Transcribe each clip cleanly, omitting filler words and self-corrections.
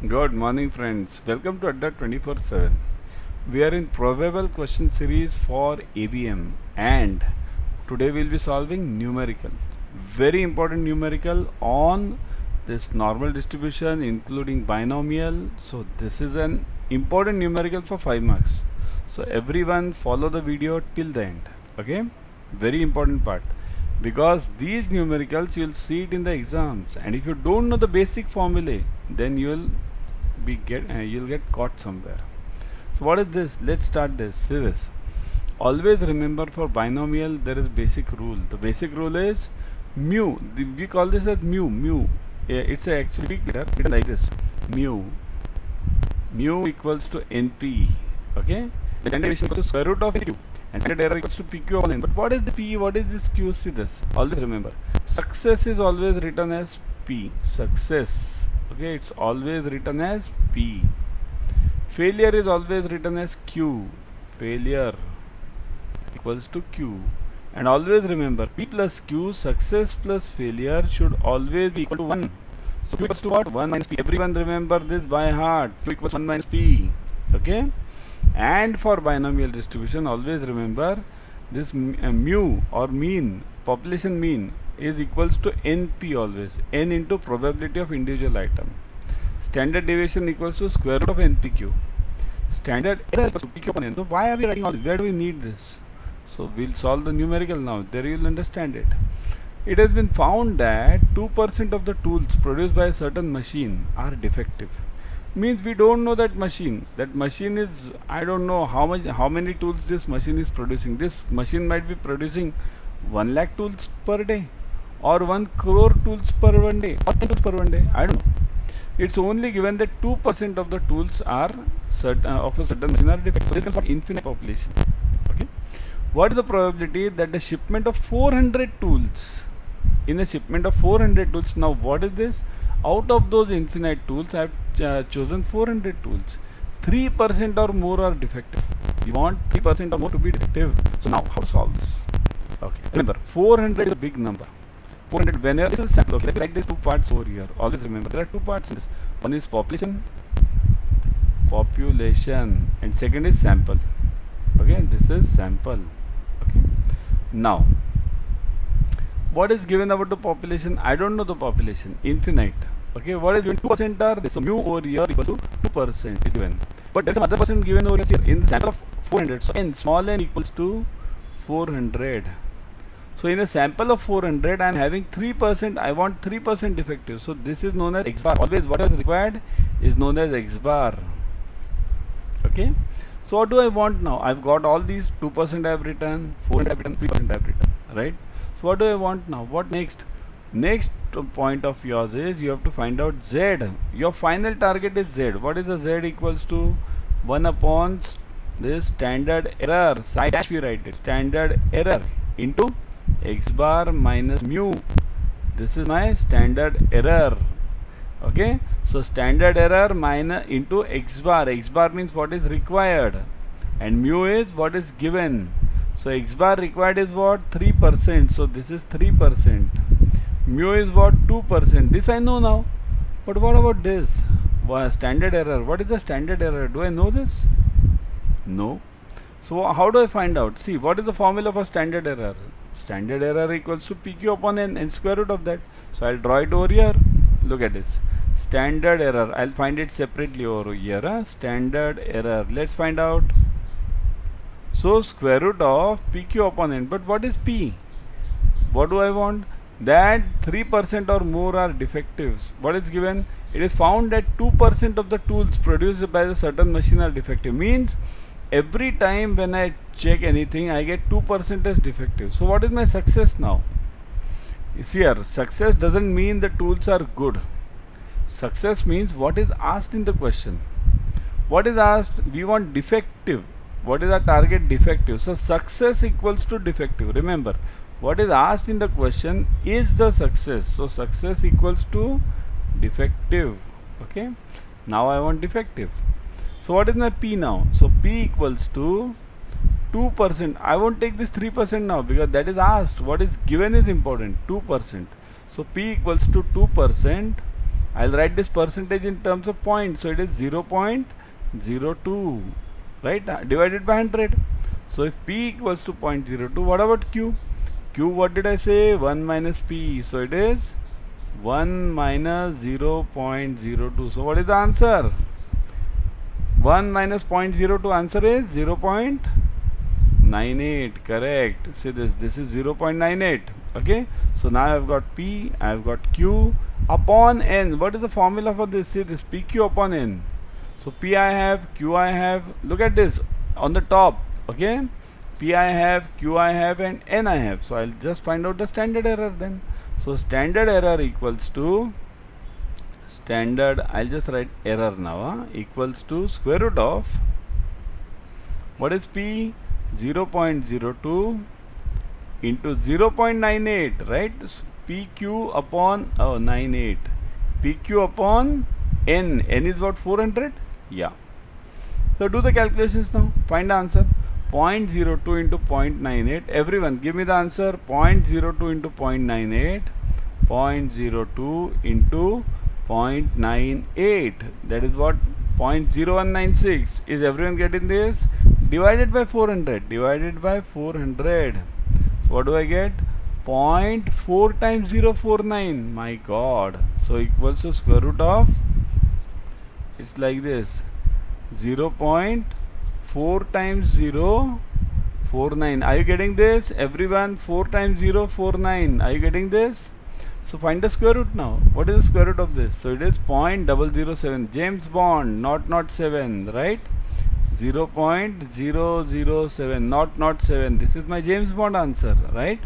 Good morning friends, welcome to Adda 24/7. We are in probable question series for ABM and today we will be solving numericals. Very important numerical on this normal distribution including binomial. So this is an important numerical for 5 marks. So everyone follow the video till the end. Okay, very important part. Because these numericals you will see it in the exams, and if you don't know the basic formulae, then you'll get caught somewhere. So what is this? Let's start this series. Always remember for binomial there is basic rule. The basic rule is mu. We call this as mu. It's actually written like this: mu equals to NP. Okay, the standard deviation equals to square root of NQ. And standard error equals to PQ upon N. But what is the P? What is this Q? See this. Always remember. Success is always written as P. Success. Okay, it's always written as P. Failure is always written as Q. Failure equals to Q. And always remember, P plus Q, success plus failure should always be equal to 1. So Q equals to what? 1 minus P. Everyone remember this by heart. Q equals 1 minus P. Okay? And for binomial distribution, always remember this mu or mean, population mean is equals to NP always. N into probability of individual item. Standard deviation equals to square root of NPQ. Standard error equals to PQ upon N. So why are we writing all this? Where do we need this? So we'll solve the numerical now. There you will understand it. It has been found that 2% of the tools produced by a certain machine are defective. Means we don't know that machine. That machine is, I don't know how many tools this machine is producing. This machine might be producing 1 lakh tools per day, or 1 crore tools per one day, or 10 tools per one day. I don't know. It's only given that 2% of the tools are of a certain machine are defective. So this is called infinite population. Okay. What is the probability that the shipment of 400 tools, in a shipment of 400 tools, now what is this? Out of those infinite tools, I have chosen 400 tools. 3% or more are defective. You want 3% or more to be defective. So now, how to solve this? Okay. Remember, 400 is a big number. 400. Whenever this is a sample, okay, let's write these 2 parts over here. Always remember, there are 2 parts in this. One is population, and second is sample. Okay, this is sample. Okay. Now, what is given about the population? I don't know the population. Infinite. Okay, what is given? 2% are this. So mu over here equals to 2% is given. But there is some other percent given over here in the sample of 400. So n, small n equals to 400. So in a sample of 400, I am having 3%. I want 3% defective. So this is known as X bar. Always what is required is known as X bar. Okay. So what do I want now? I've got all these 2% I have written, 4% I have written, 3% I have written. Right. So what do I want now? What next? Next point of yours is you have to find out Z. Your final target is Z. What is the Z equals to? 1 upon this standard error. Psi dash we write it. Standard error into X bar minus mu. This is my standard error. Okay. So standard error minus into X bar. X bar means what is required. And mu is what is given. So X bar required is what? 3%. So this is 3%. Mu is what? 2%. This I know now. But what about this? Standard error. What is the standard error? Do I know this? No. So how do I find out? See, what is the formula for standard error? Standard error equals to PQ upon N and square root of that. So I'll draw it over here. Look at this. Standard error. I'll find it separately over here. Standard error. Let's find out. So square root of PQ upon N. But what is P? What do I want? That 3% or more are defectives. What is given? It is found that 2% of the tools produced by a certain machine are defective. Means every time when I check anything, I get 2% as defective. So what is my success now? See here, success doesn't mean the tools are good. Success means what is asked in the question. What is asked? We want defective. What is our target? Defective. So success equals to defective. Remember, what is asked in the question is the success. So success equals to defective. Okay. Now I want defective. So what is my P now? So P equals to 2%. I won't take this 3% now because that is asked. What is given is important. 2%. So P equals to 2% I'll write this percentage in terms of points. So it is 0.02, right? Divided by 100. So if P equals to 0.02, what about Q? Q, what did I say? 1 minus P. So it is 1 minus 0.02. So what is the answer? 1 minus 0.02, answer is 0.98. Correct. See this is 0.98. Okay. So now I've got P, I've got Q upon N. What is the formula for this? See this, PQ upon N. So P I have, Q I have. Look at this on the top. Okay. P I have, Q I have, and N I have. So I'll just find out the standard error then. So standard error equals to standard, I'll just write error now, equals to square root of, what is P? 0.02 into 0.98, right? PQ upon 98. PQ upon N. N is what, 400? Yeah. So do the calculations now. Find the answer. 0.02 into 0.98. Everyone give me the answer. 0.02 into 0.98. 0.02 into 0.98. That is what? 0.0196. Is everyone getting this? Divided by 400. Divided by 400. So what do I get? 0.4 times 049. My God. So equals to square root of, it's like this, 0.4 times 049. Are you getting this? Everyone, 4 times 049. Are you getting this? So find the square root now. What is the square root of this? So it is 0.007. James Bond, not 7, right? 0.007, not 7. This is my James Bond answer, right?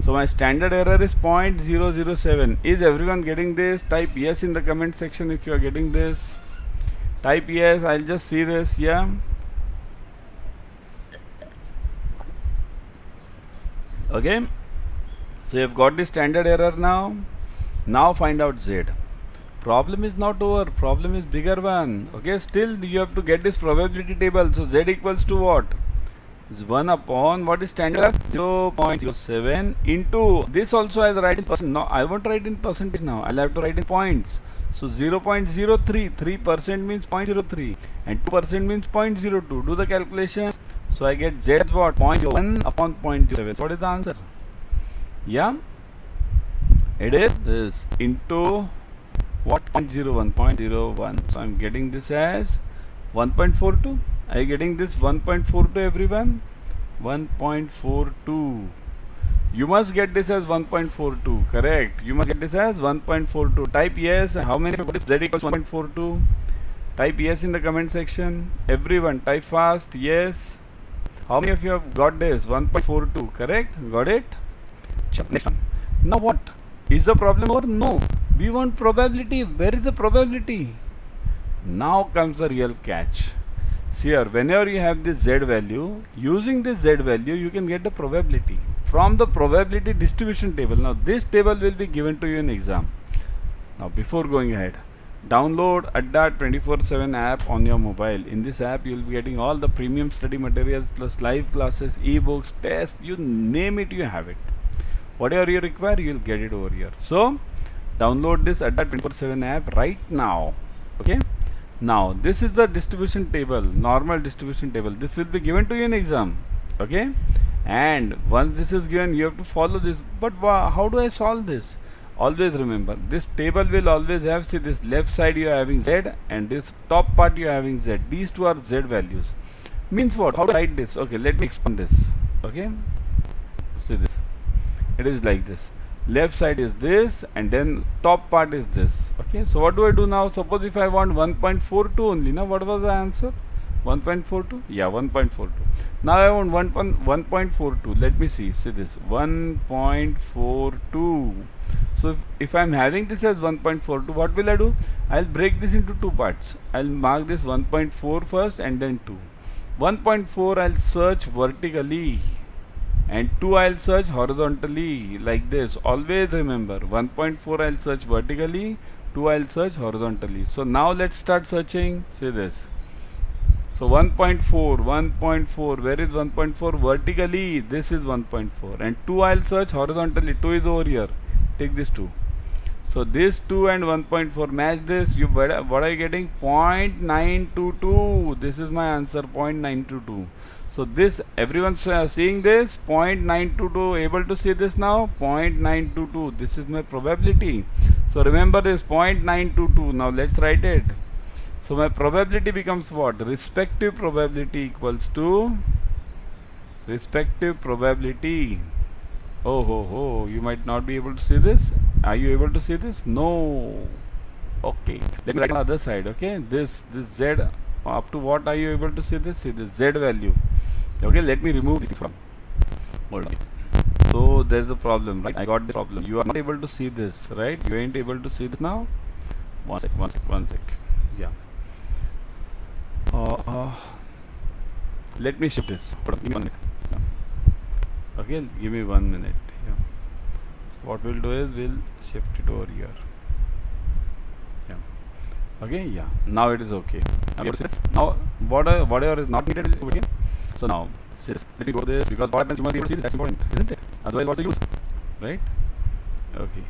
So my standard error is 0.007. Is everyone getting this? Type yes in the comment section if you are getting this. Type yes. I'll just see this. Yeah. Okay. So you have got the standard error now. Now find out Z. Problem is not over. Problem is bigger one. Okay. Still you have to get this probability table. So Z equals to what? Is 1 upon, what is standard? 0.07 into, this also I'll write in percent. No, I won't write in percentage now. I'll have to write in points. So 0.03, 3% means 0.03 and 2% means 0.02. Do the calculation. So I get Z is what? 0.01 upon 0.07. So what is the answer? Yeah, it is this into what? 0.01. So I'm getting this as 1.42. Are you getting this? 1.42 everyone? 1.42. You must get this as 1.42. Correct. You must get this as 1.42. Type yes. How many of you got Z equals 1.42? Type yes in the comment section. Everyone type fast. Yes. How many of you have got this? 1.42. Correct. Got it? Next one. Now what? Is the problem over? No. We want probability. Where is the probability? Now comes the real catch. See here, whenever you have this Z value, using this Z value, you can get the probability from the probability distribution table. Now, this table will be given to you in exam. Now, before going ahead, download Adda 24/7 app on your mobile. In this app, you will be getting all the premium study materials plus live classes, e-books, tests, you name it, you have it. Whatever you require, you will get it over here. So, download this Adda 24/7 app right now. Okay. Now this is the distribution table, normal distribution table. This will be given to you in exam. Okay. And once this is given, you have to follow this. But how do I solve this? Always remember, this table will always have, see, this left side you are having Z and this top part you are having Z. These two are Z values. Means what? How to write this? Okay, let me explain this. Okay. See this. It is like this. Left side is this and then top part is this. Okay, so what do I do now? Suppose if I want 1.42 only, now what was the answer? 1.42? Yeah, 1.42. Now I want 1.42. Let me see. See this, 1.42. So if I'm having this as 1.42, what will I do? I'll break this into two parts. I'll mark this 1.4 first and then 2. 1.4 I'll search vertically and 2 I'll search horizontally, like this. Always remember, 1.4 I'll search vertically, 2 I'll search horizontally. So now let's start searching. See this. So 1.4, where is 1.4? Vertically, this is 1.4 and 2 I'll search horizontally. 2 is over here. Take this 2. So this 2 and 1.4 match this. What are you getting? 0.922. This is my answer, 0.922. So this, everyone's seeing this, 0.922, able to see this now? 0.922. This is my probability. So remember this, 0.922. Now let's write it. So my probability becomes what? Respective probability equals to respective probability. Oh, you might not be able to see this. Are you able to see this? No. Okay. Let me write on the other side. Okay. This Z, up to what are you able to see this? See this Z value. Okay. Let me remove this from. Hold on. So there's a problem, right? I got the problem. You are not able to see this, right? You ain't able to see this now. One sec. Yeah. Let me shift this. Hold on. Give me 1 minute. Okay, give me 1 minute. Yeah. So what we'll do is we'll shift it over here. Yeah. Okay. Yeah. Now it is okay. Now whatever is not needed is over here. So now let me go this, because what happens, you must be able to see this. That's important, isn't it? Otherwise, what's the use, right? Okay.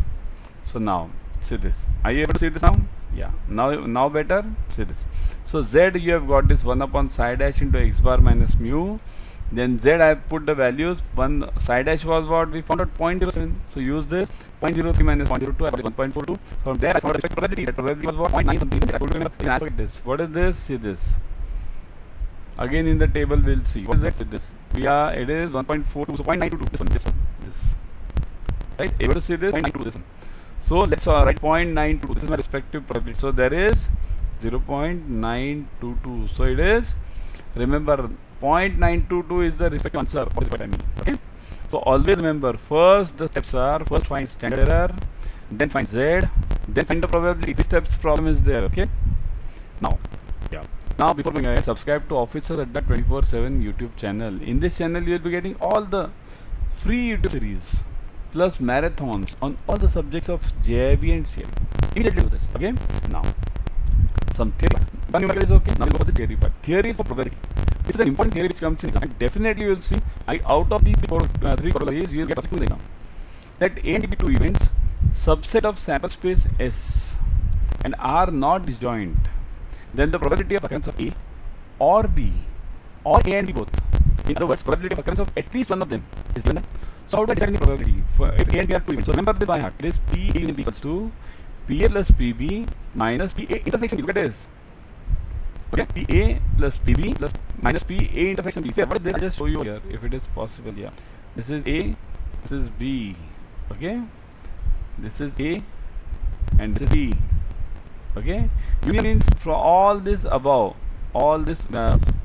So now see this. Are you able to see this now? Yeah. Now better. See this. So Z, you have got this 1 upon psi dash into x bar minus mu. Then Z, I have put the values. One psi dash was what? We found out 0.07. So use this 0.03 minus 0.02. I got 1.42. From there, I found out the probability. That probability was what? 0.9 something. I told you in aspect this. What is this? See this. Again in the table, we'll see. What is that? With this. Yeah, it is 1.42. So 0.922. This one. Right? Able to see this? 0.922. This one. So let's write 0.922. This is my respective probability. So there is 0.922. So it is, remember, 0.922 is the respective answer. What is what I mean? Okay. So always remember, first the steps are, first find standard error, then find Z, then find the probability. This steps problem is there. Okay. Now before going ahead, subscribe to Officer Adda 24/7 YouTube channel. In this channel, you will be getting all the free YouTube series plus marathons on all the subjects of JAIIB and CAIIB. Immediately do this. Okay. Now some theory. One numerical is okay. Now we go for the theory part. Theory is for probability. This is an important theory which comes in exam. And definitely you will see, out of these three corollaries, you will get up to the exam. That A and B two events, subset of sample space S, and are not disjoint, then the probability of occurrence of A or B or A and B both. In other words, probability of occurrence of at least one of them is given. So how do I decide the probability for if A and B are two events? So remember this by heart. It is P A equals to PA plus PB minus PA intersection B. Look at this. Okay, PA plus PB plus minus PA intersection B. See, what is this? I'll just show you here if it is possible. Yeah, this is A, this is B. Okay, this is A and this is B. Okay, union means for all this above, all this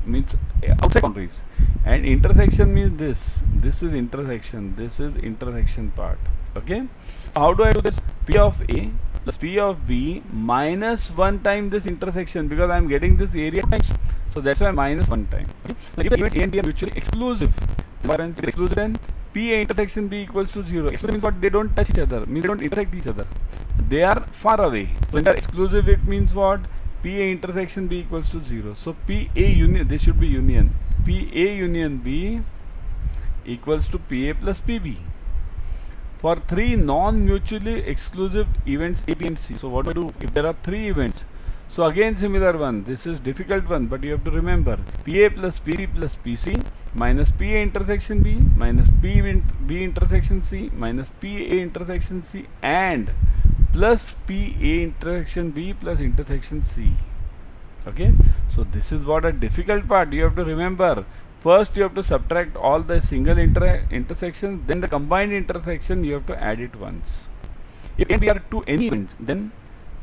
means outside boundaries, and intersection means this. This is intersection. This is intersection part. Okay, so how do I do this? P of A plus P of B minus 1 time this intersection, because I am getting this area times. So that's why minus 1 time. Okay? Now if the event A and B are mutually exclusive, what happens? If it is exclusive, then PA intersection B equals to 0. Exclusive means what? They don't touch each other. Means they don't intersect each other. They are far away. So when they are exclusive, it means what? PA intersection B equals to 0. So PA union, this should be union. PA union B equals to PA plus PB. For 3 non-mutually exclusive events A, B and C. So what do I do if there are 3 events? So again similar one. This is difficult one, but you have to remember PA plus PB plus PC minus PA intersection B minus B intersection C minus PA intersection C and plus PA intersection B plus intersection C. Okay, so this is what a difficult part. You have to remember, first you have to subtract all the single intersections, then the combined intersection you have to add it once. If we are to any events, then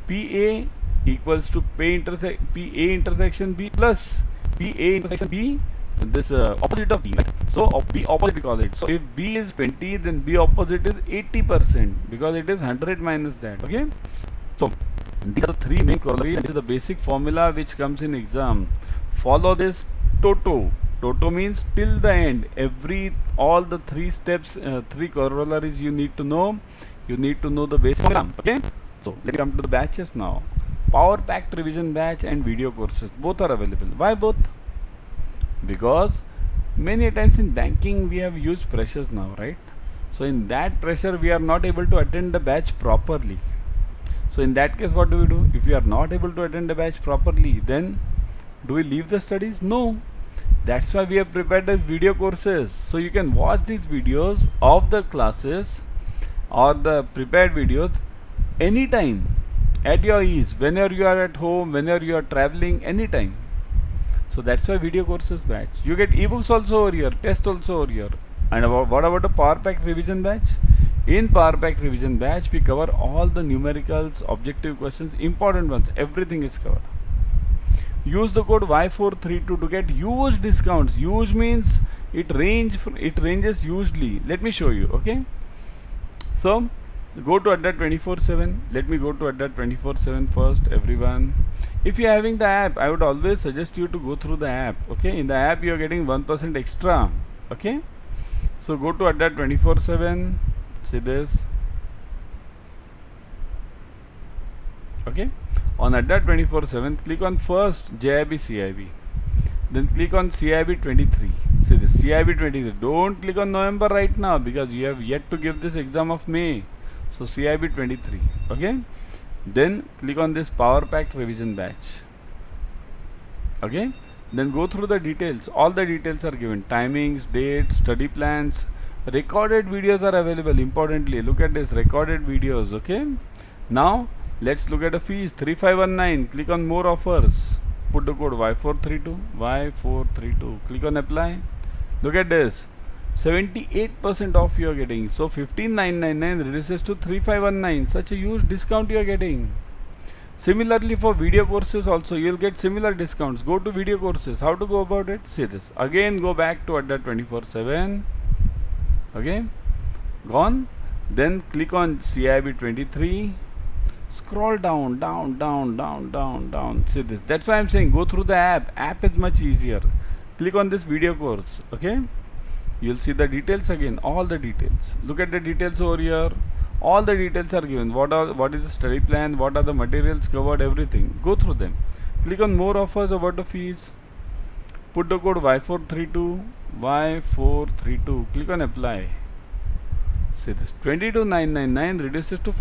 PA equals to PA intersection B plus PA intersection B, this opposite of B, right? So B opposite we call it. So if B is 20, then B opposite is 80%, because it is 100 minus that. Okay, so these are the 3 main corollaries. This is the basic formula which comes in exam. Follow this toto. Toto means till the end. All the 3 steps, 3 corollaries you need to know. You need to know the basic formula. Okay, so let's come to the batches now. Power packed revision batch and video courses, both are available. Why both? Because many times in banking we have huge pressures now, right? So in that pressure we are not able to attend the batch properly. So in that case, what do we do? If you are not able to attend the batch properly, then do we leave the studies? No. That's why we have prepared as video courses. So you can watch these videos of the classes or the prepared videos anytime at your ease, whenever you are at home, whenever you are traveling, anytime. So that's why video courses batch. You get ebooks also over here, test also over here. And what about the Power Pack revision batch? In Power Pack revision batch, we cover all the numericals, objective questions, important ones. Everything is covered. Use the code Y432 to get huge discounts. Huge means it ranges hugely. Let me show you. Okay. So go to Adda 24/7. Let me go to Adda 24/7 first, everyone. If you are having the app, I would always suggest you to go through the app. Okay. In the app, you are getting 1% extra. Okay. So go to Adda 24/7. See this. Okay. On Adda 24/7, click on first JAIIB CAIIB. Then click on CAIIB 23. See this CAIIB 23. Don't click on November right now because you have yet to give this exam of May. So CAIIB 23. Okay. Then click on this Power Pack revision batch. Okay. Then go through the details. All the details are given. Timings, dates, study plans. Recorded videos are available. Importantly, look at this recorded videos. Okay. Now let's look at the fees. 3519. Click on more offers. Put the code Y432. Y432. Click on apply. Look at this. 78% off you are getting. So 15999 reduces to 3519. Such a huge discount you are getting. Similarly for video courses also you will get similar discounts. Go to video courses. How to go about it? See this. Again go back to Adda 24/7. Okay. Gone. Then click on CAIIB 23. Scroll down. See this. That's why I'm saying go through the app. App is much easier. Click on this video course. Okay. You'll see the details again. All the details. Look at the details over here. All the details are given. What is the study plan? What are the materials covered? Everything. Go through them. Click on more offers about the fees. Put the code Y432. Y432. Click on apply. See this. 22,999 reduces to